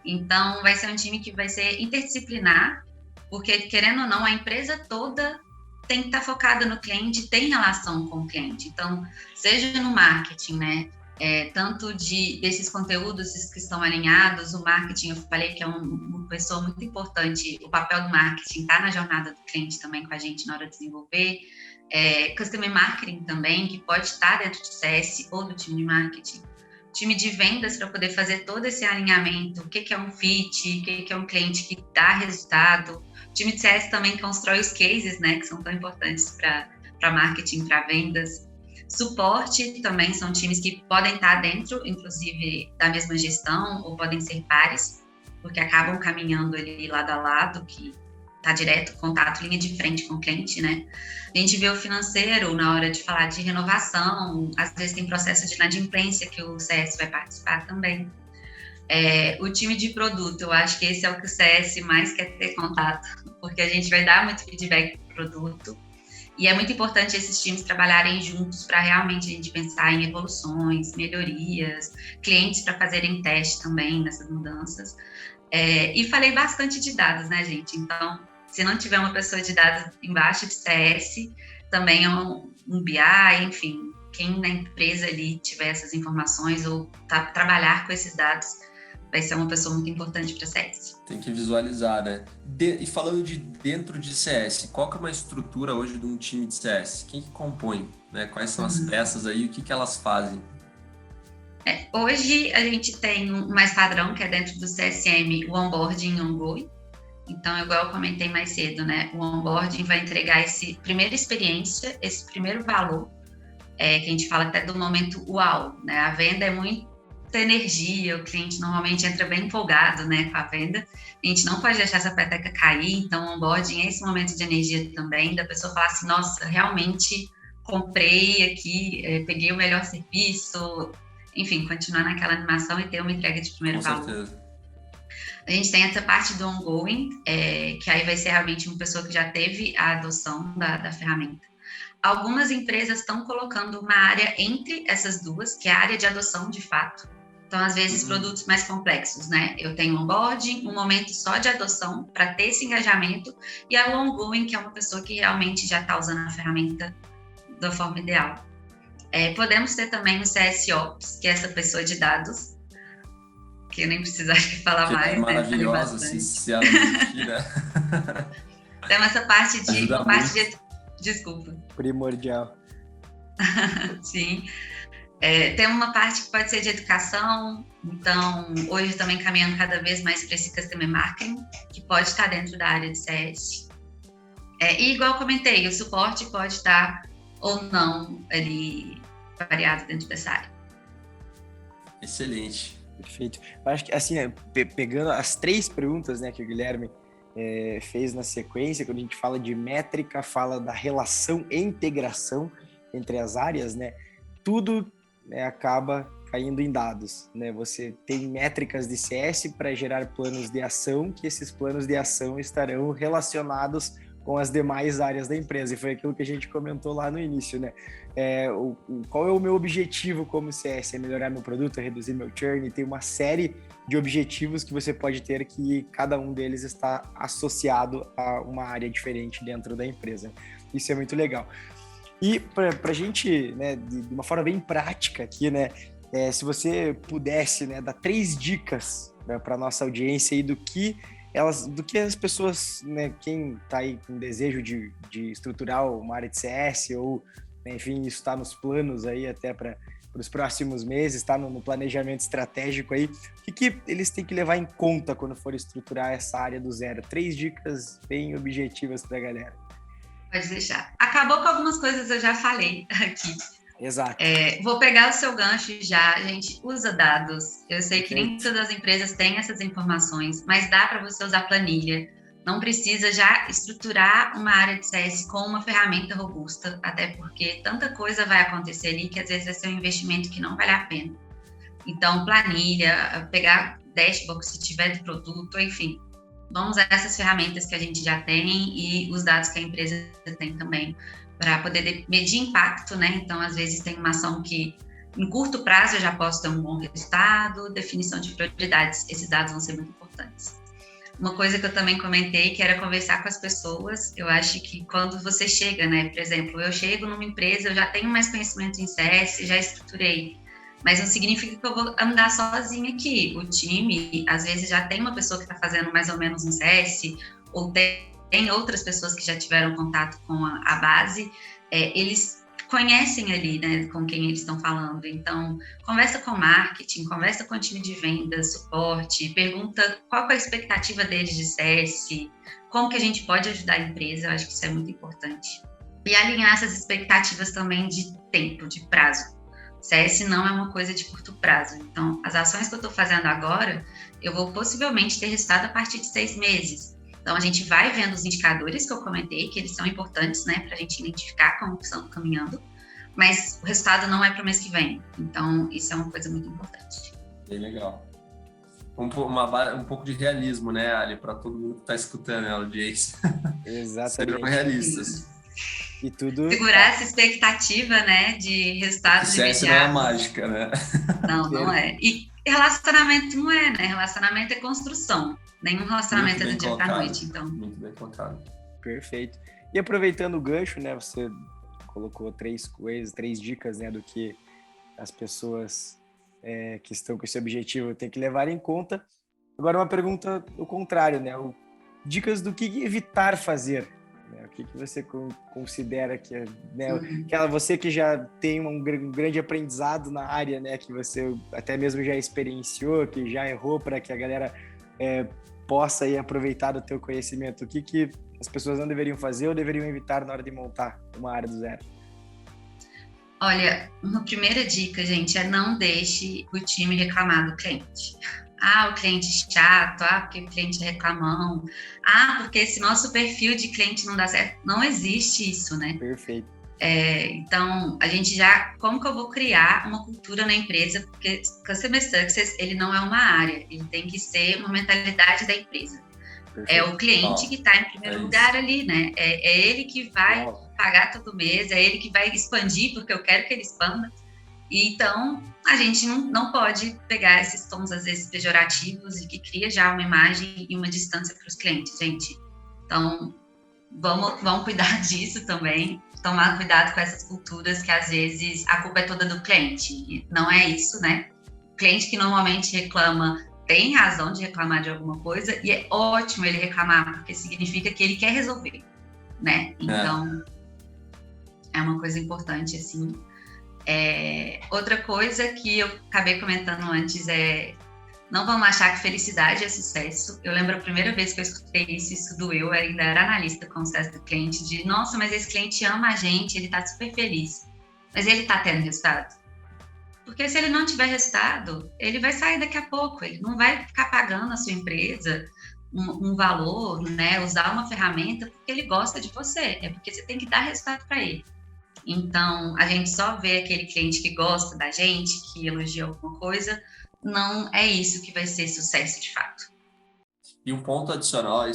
[SPEAKER 3] Então, vai ser um time que vai ser interdisciplinar, porque, querendo ou não, a empresa toda tem que estar focada no cliente, tem relação com o cliente. Então, seja no marketing, né? Tanto desses conteúdos que estão alinhados, o marketing, eu falei que é uma pessoa muito importante, o papel do marketing está na jornada do cliente também com a gente na hora de desenvolver, customer marketing também, que pode estar dentro de CS ou do time de marketing, time de vendas para poder fazer todo esse alinhamento, o que é um fit, o que é um cliente que dá resultado, time de CS também constrói os cases, né, que são tão importantes para marketing, para vendas. Suporte também são times que podem estar dentro, inclusive, da mesma gestão, ou podem ser pares, porque acabam caminhando ali lado a lado, que está direto, contato, linha de frente com o cliente, né? A gente vê o financeiro na hora de falar de renovação, às vezes tem processo de inadimplência que o CS vai participar também. O time de produto, eu acho que esse é o que o CS mais quer ter contato, porque a gente vai dar muito feedback para o produto, e é muito importante esses times trabalharem juntos para realmente a gente pensar em evoluções, melhorias, clientes para fazerem teste também nessas mudanças. E falei bastante de dados, né, gente? Então, se não tiver uma pessoa de dados embaixo de CS, também é um BI, enfim, quem na empresa ali tiver essas informações ou trabalhar com esses dados, vai ser uma pessoa muito importante para CS.
[SPEAKER 4] Tem que visualizar, né? E falando de dentro de CS, qual que é uma estrutura hoje de um time de CS? Quem que compõe? Né? Quais são as peças aí? O que elas fazem?
[SPEAKER 3] Hoje a gente tem um mais padrão, que é dentro do CSM, o onboarding e ongoing. Então, igual eu comentei mais cedo, né? O onboarding vai entregar essa primeira experiência, esse primeiro valor, que a gente fala até do momento uau, né? A venda é muita energia, o cliente normalmente entra bem empolgado, né, com a venda. A gente não pode deixar essa peteca cair, então o onboarding é esse momento de energia também, da pessoa falar assim, nossa, realmente comprei aqui, peguei o melhor serviço, enfim, continuar naquela animação e ter uma entrega de primeiro valor.
[SPEAKER 4] Certeza.
[SPEAKER 3] A gente tem essa parte do ongoing, que aí vai ser realmente uma pessoa que já teve a adoção da ferramenta. Algumas empresas estão colocando uma área entre essas duas, que é a área de adoção de fato. Então, às vezes, produtos mais complexos, né? Eu tenho onboarding, um momento só de adoção para ter esse engajamento, e a ongoing, que é uma pessoa que realmente já está usando a ferramenta da forma ideal. Podemos ter também o CSOps, que é essa pessoa de dados, que eu nem precisaria falar
[SPEAKER 4] que
[SPEAKER 3] mais.
[SPEAKER 4] É maravilhosa, se ela existir, né?
[SPEAKER 3] Temos essa parte de... Desculpa.
[SPEAKER 2] Primordial.
[SPEAKER 3] Sim. Tem uma parte que pode ser de educação, então, hoje também caminhando cada vez mais para esse Customer Marketing, que pode estar dentro da área de CS. E igual eu comentei, o suporte pode estar ou não ali variado dentro dessa área.
[SPEAKER 4] Excelente.
[SPEAKER 2] Perfeito. Eu acho que, assim, pegando as 3 perguntas, né, que o Guilherme fez na sequência, quando a gente fala de métrica, fala da relação e integração entre as áreas, né, tudo, né, acaba caindo em dados, né? Você tem métricas de CS para gerar planos de ação, que esses planos de ação estarão relacionados com as demais áreas da empresa, e foi aquilo que a gente comentou lá no início, né? Qual é o meu objetivo como CS? É melhorar meu produto, é reduzir meu churn, tem uma série de objetivos que você pode ter que cada um deles está associado a uma área diferente dentro da empresa. Isso é muito legal. E para a gente, né, de uma forma bem prática aqui, né, se você pudesse, né, dar 3 dicas, né, para a nossa audiência aí do que as pessoas, né, quem está aí com desejo de estruturar uma área de CS ou, né, enfim, isso está nos planos aí até para os próximos meses, está no planejamento estratégico aí, o que eles têm que levar em conta quando for estruturar essa área do zero? 3 dicas bem objetivas para a galera.
[SPEAKER 3] Pode deixar. Acabou com algumas coisas eu já falei aqui.
[SPEAKER 2] Exato.
[SPEAKER 3] Vou pegar o seu gancho já. A gente usa dados. Eu sei que nem todas as empresas têm essas informações, mas dá para você usar planilha. Não precisa já estruturar uma área de CS com uma ferramenta robusta, até porque tanta coisa vai acontecer ali que às vezes vai ser um investimento que não vale a pena. Então, planilha, pegar dashboard se tiver do produto, enfim. Vamos usar essas ferramentas que a gente já tem e os dados que a empresa tem também, para poder medir impacto, né? Então, às vezes tem uma ação que, em curto prazo, eu já posso ter um bom resultado, definição de prioridades, esses dados vão ser muito importantes. Uma coisa que eu também comentei, que era conversar com as pessoas, eu acho que quando você chega, né? Por exemplo, eu chego numa empresa, eu já tenho mais conhecimento em CS, já estruturei, mas não significa que eu vou andar sozinha aqui. O time, às vezes, já tem uma pessoa que está fazendo mais ou menos um CS, ou tem outras pessoas que já tiveram contato com a base, eles conhecem ali, né, com quem eles estão falando. Então, conversa com o marketing, conversa com o time de vendas, suporte, pergunta qual é a expectativa deles de CS, como que a gente pode ajudar a empresa, eu acho que isso é muito importante. E alinhar essas expectativas também de tempo, de prazo. CS não é uma coisa de curto prazo. Então, as ações que eu estou fazendo agora, eu vou possivelmente ter resultado a partir de 6 meses. Então, a gente vai vendo os indicadores que eu comentei, que eles são importantes, né, para a gente identificar como estão caminhando, mas o resultado não é para o mês que vem. Então, isso é uma coisa muito importante.
[SPEAKER 4] Bem legal. Um pouco de realismo, né, Ali, para todo mundo que está escutando a audiência.
[SPEAKER 2] Exatamente.
[SPEAKER 4] Sejam realistas.
[SPEAKER 2] E tudo...
[SPEAKER 3] Segurar essa expectativa, né, de resultados imediatos.
[SPEAKER 4] CS não é mágica, né?
[SPEAKER 3] Não é. E relacionamento não é, né? Relacionamento é construção. Nenhum relacionamento é do dia para noite, então.
[SPEAKER 4] Muito bem colocado.
[SPEAKER 2] Perfeito. E aproveitando o gancho, né, você colocou 3 coisas, 3 dicas, né, do que as pessoas que estão com esse objetivo têm que levar em conta. Agora uma pergunta ao contrário, né, dicas do que evitar fazer, né? O que você considera que é, né, você que já tem um grande aprendizado na área, né, que você até mesmo já experienciou, que já errou, para que a galera possa aí aproveitar do teu conhecimento. O que as pessoas não deveriam fazer ou deveriam evitar na hora de montar uma área do zero?
[SPEAKER 3] Olha, uma primeira dica, gente, é não deixe o time reclamar do cliente. O cliente chato, porque o cliente é reclamão, porque esse nosso perfil de cliente não dá certo. Não existe isso, né?
[SPEAKER 2] Perfeito.
[SPEAKER 3] Então, a gente como que eu vou criar uma cultura na empresa? Porque Customer Success, ele não é uma área, ele tem que ser uma mentalidade da empresa. Perfeito. É o cliente que está em primeiro lugar ali, né? É ele que vai pagar todo mês, é ele que vai expandir, porque eu quero que ele expanda. E, então, a gente não pode pegar esses tons, às vezes, pejorativos e que cria já uma imagem e uma distância para os clientes, gente. Então, vamos cuidar disso também, tomar cuidado com essas culturas que às vezes a culpa é toda do cliente. E não é isso, né? O cliente que normalmente reclama tem razão de reclamar de alguma coisa e é ótimo ele reclamar, porque significa que ele quer resolver, né? Então, é uma coisa importante, assim. Outra coisa que eu acabei comentando antes não vamos achar que felicidade é sucesso. Eu lembro a primeira vez que eu escutei isso doeu, eu ainda era analista com o sucesso do cliente, nossa, mas esse cliente ama a gente, ele tá super feliz. Mas ele tá tendo resultado? Porque se ele não tiver resultado, ele vai sair daqui a pouco, ele não vai ficar pagando a sua empresa um valor, né, usar uma ferramenta porque ele gosta de você, é porque você tem que dar resultado para ele. Então, a gente só vê aquele cliente que gosta da gente, que elogia alguma coisa, não é isso que vai ser sucesso de fato.
[SPEAKER 4] E um ponto adicional,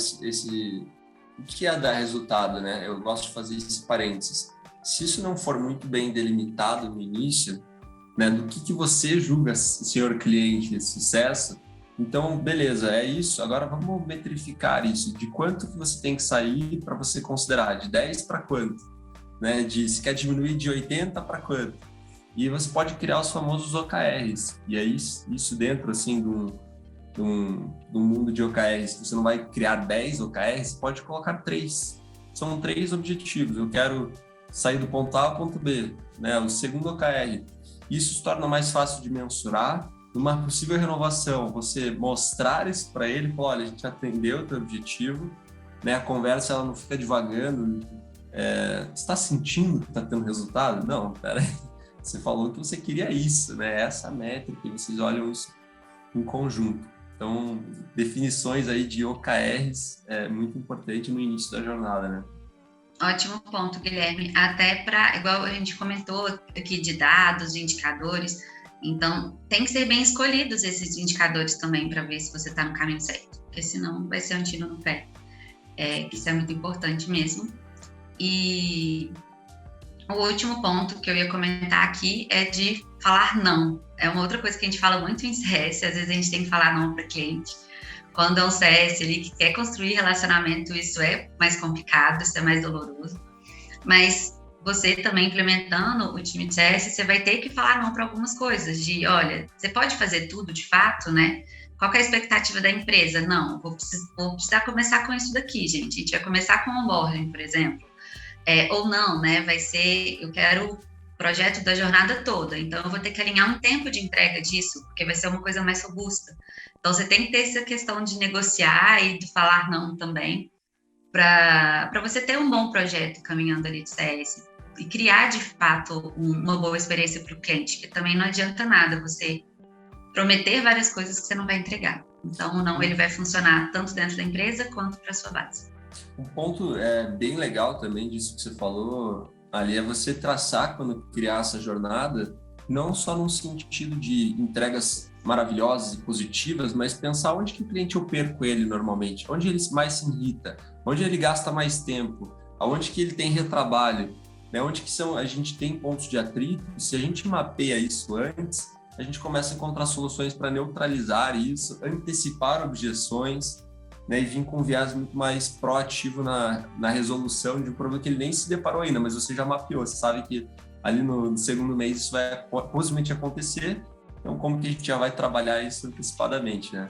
[SPEAKER 4] o que é dar resultado, né? Eu gosto de fazer esse parênteses. Se isso não for muito bem delimitado no início, né, do que você julga, senhor cliente, sucesso, então, beleza, é isso, agora vamos metrificar isso. De quanto que você tem que sair para você considerar? De 10 para quanto? Né? Se quer diminuir de 80 para quanto? E você pode criar os famosos OKRs. E aí, isso dentro, assim, do mundo de OKRs, você não vai criar 10 OKRs, você pode colocar 3. São 3 objetivos. Eu quero sair do ponto A ao ponto B, né? O segundo OKR. Isso se torna mais fácil de mensurar. Numa possível renovação, você mostrar isso para ele, falar, olha, a gente atendeu o teu objetivo, né? A conversa ela não fica divagando. Você está sentindo que está tendo resultado? Não, peraí. Você falou que você queria isso, né? Essa métrica, e vocês olham isso em conjunto. Então, definições aí de OKRs é muito importante no início da jornada, né?
[SPEAKER 3] Ótimo ponto, Guilherme. Até igual a gente comentou aqui de dados, de indicadores, então tem que ser bem escolhidos esses indicadores também para ver se você está no caminho certo, porque senão vai ser um tiro no pé. Isso é muito importante mesmo. E o último ponto que eu ia comentar aqui é de falar não. É uma outra coisa que a gente fala muito em CS, às vezes a gente tem que falar não para cliente. Quando é um CS ali que quer construir relacionamento, isso é mais complicado, isso é mais doloroso. Mas você também implementando o time de CS, você vai ter que falar não para algumas coisas, olha, você pode fazer tudo de fato, né? Qual que é a expectativa da empresa? Não, vou precisar começar com isso daqui, gente. A gente vai começar com onboarding, por exemplo. Ou não, né? Vai ser, eu quero o projeto da jornada toda, então eu vou ter que alinhar um tempo de entrega disso, porque vai ser uma coisa mais robusta. Então você tem que ter essa questão de negociar e de falar não também, para você ter um bom projeto caminhando ali de CS e criar de fato uma boa experiência para o cliente, que também não adianta nada você prometer várias coisas que você não vai entregar. Então não, ele vai funcionar tanto dentro da empresa quanto para a sua base.
[SPEAKER 4] Um ponto bem legal também disso que você falou, ali, é você traçar, quando criar essa jornada, não só num sentido de entregas maravilhosas e positivas, mas pensar onde que o cliente eu perco ele normalmente, onde ele mais se irrita, onde ele gasta mais tempo, aonde que ele tem retrabalho, né? Onde que a gente tem pontos de atrito. Se a gente mapeia isso antes, a gente começa a encontrar soluções para neutralizar isso, antecipar objeções, né, e vir com um viés muito mais proativo na resolução de um problema que ele nem se deparou ainda, mas você já mapeou, você sabe que ali no segundo mês isso vai possivelmente acontecer, então como que a gente já vai trabalhar isso antecipadamente, né?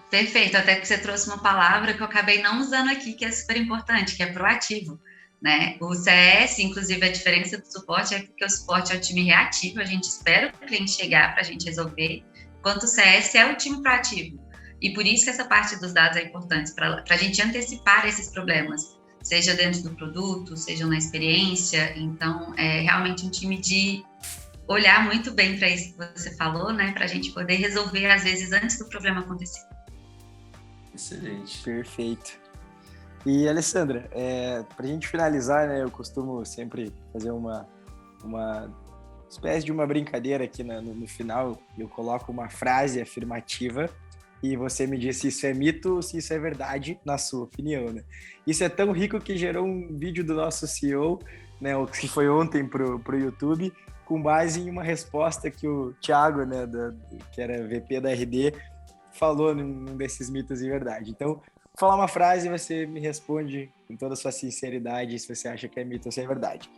[SPEAKER 3] Perfeito, até que você trouxe uma palavra que eu acabei não usando aqui, que é super importante, que é proativo, né? O CS, inclusive, a diferença do suporte é porque o suporte é o time reativo, a gente espera o cliente chegar para a gente resolver, enquanto o CS é o time proativo. E por isso que essa parte dos dados é importante, para a gente antecipar esses problemas, seja dentro do produto, seja na experiência. Então, é realmente um time de olhar muito bem para isso que você falou, né? Para a gente poder resolver, às vezes, antes do problema acontecer.
[SPEAKER 4] Excelente.
[SPEAKER 2] Perfeito. E, Alessandra, para a gente finalizar, né? Eu costumo sempre fazer uma espécie de uma brincadeira aqui no final. Eu coloco uma frase afirmativa e você me diz se isso é mito ou se isso é verdade, na sua opinião, né? Isso é tão rico que gerou um vídeo do nosso CEO, né, que foi ontem pro YouTube, com base em uma resposta que o Thiago, né, que era VP da RD, falou num desses mitos e verdade. Então, vou falar uma frase e você me responde com toda a sua sinceridade, se você acha que é mito ou se é verdade.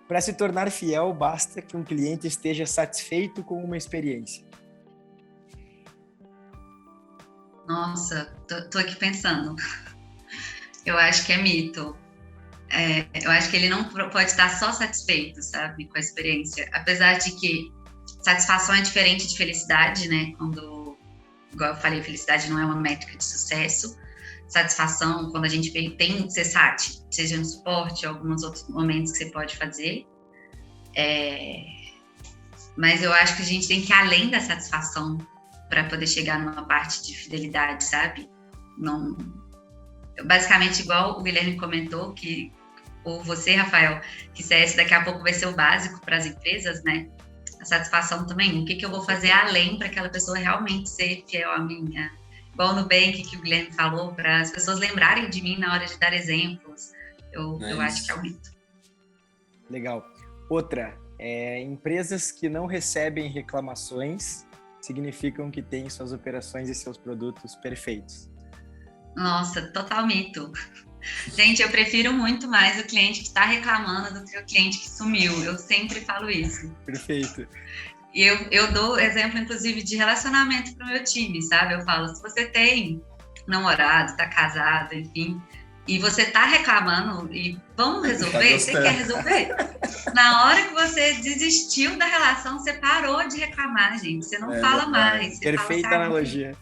[SPEAKER 2] Para se tornar fiel, basta que um cliente esteja satisfeito com uma experiência.
[SPEAKER 3] Nossa, tô aqui pensando. Eu acho que é mito. Eu acho que ele não pode estar só satisfeito, sabe, com a experiência. Apesar de que satisfação é diferente de felicidade, né? Quando, igual eu falei, felicidade não é uma métrica de sucesso. Satisfação, quando a gente tem CSAT, seja no suporte, alguns outros momentos que você pode fazer. Mas eu acho que a gente tem que ir além da satisfação para poder chegar numa parte de fidelidade, sabe? Não, basicamente, igual o Guilherme comentou, ou você, Rafael, que CS daqui a pouco vai ser o básico para as empresas, né? A satisfação também, o que eu vou fazer além para aquela pessoa realmente ser fiel a mim, né? Igual no Nubank, que o Guilherme falou, para as pessoas lembrarem de mim na hora de dar exemplos. Eu acho que é o mito.
[SPEAKER 2] Legal. Outra, empresas que não recebem reclamações significam que têm suas operações e seus produtos perfeitos.
[SPEAKER 3] Nossa, total mito. Gente, eu prefiro muito mais o cliente que está reclamando do que o cliente que sumiu. Eu sempre falo isso.
[SPEAKER 2] Perfeito.
[SPEAKER 3] E eu dou exemplo, inclusive, de relacionamento para o meu time, sabe? Eu falo, se você tem namorado, está casado, enfim, e você está reclamando e vamos resolver, você quer resolver? Na hora que você desistiu da relação, você parou de reclamar, gente. Você não fala mais. Você
[SPEAKER 2] Perfeita
[SPEAKER 3] fala,
[SPEAKER 2] analogia.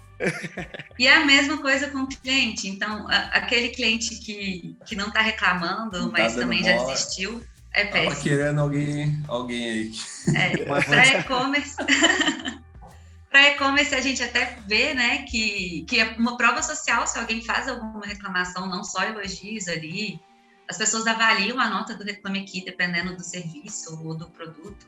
[SPEAKER 3] E é a mesma coisa com o cliente. Então, aquele cliente que não está reclamando, mas também já desistiu, é péssimo.
[SPEAKER 4] Tava querendo alguém aí.
[SPEAKER 3] Para e-commerce... Para e-commerce, a gente até vê, né, que é uma prova social, se alguém faz alguma reclamação, não só elogios ali, as pessoas avaliam a nota do Reclame Aqui, dependendo do serviço ou do produto.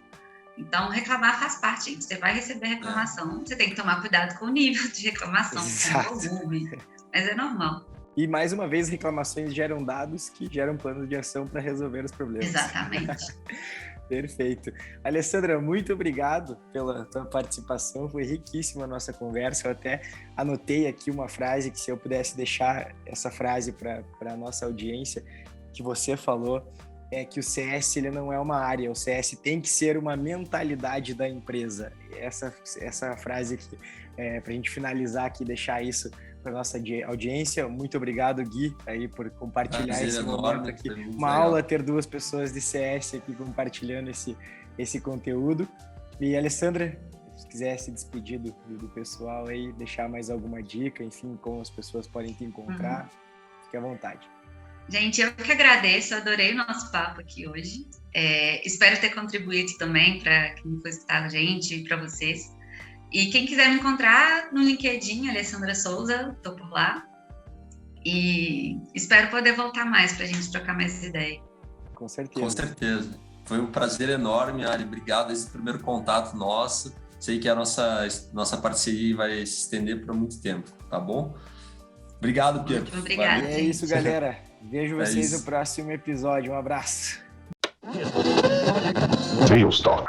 [SPEAKER 3] Então, reclamar faz parte, gente. Você vai receber reclamação, você tem que tomar cuidado com o nível de reclamação, com o volume, mas é normal.
[SPEAKER 2] E, mais uma vez, reclamações geram dados que geram planos de ação para resolver os problemas.
[SPEAKER 3] Exatamente.
[SPEAKER 2] Perfeito. Alessandra, muito obrigado pela tua participação, foi riquíssima a nossa conversa, eu até anotei aqui uma frase que se eu pudesse deixar essa frase para a nossa audiência, que você falou, é que o CS ele não é uma área, o CS tem que ser uma mentalidade da empresa. Essa frase aqui, para a gente finalizar aqui, deixar isso para nossa audiência. Muito obrigado, Gui, aí por compartilhar esse momento aqui. Uma aula ter duas pessoas de CS aqui compartilhando esse conteúdo. E, Alessandra, se quiser se despedir do pessoal aí, deixar mais alguma dica, enfim, como as pessoas podem te encontrar, fique à vontade.
[SPEAKER 3] Gente, eu que agradeço, adorei o nosso papo aqui hoje. Espero ter contribuído também para quem for escutar a gente e para vocês. E quem quiser me encontrar no LinkedIn, Alessandra Souza, estou por lá. E espero poder voltar mais para a gente trocar mais ideia.
[SPEAKER 2] Com certeza.
[SPEAKER 4] Com certeza. Foi um prazer enorme, Ari. Obrigado. Esse primeiro contato nosso. Sei que a nossa parceria vai se estender por muito tempo, tá bom? Obrigado, Pedro.
[SPEAKER 3] Muito obrigada.
[SPEAKER 2] É isso, galera. Vejo vocês no próximo episódio. Um abraço.
[SPEAKER 1] Sales Talk.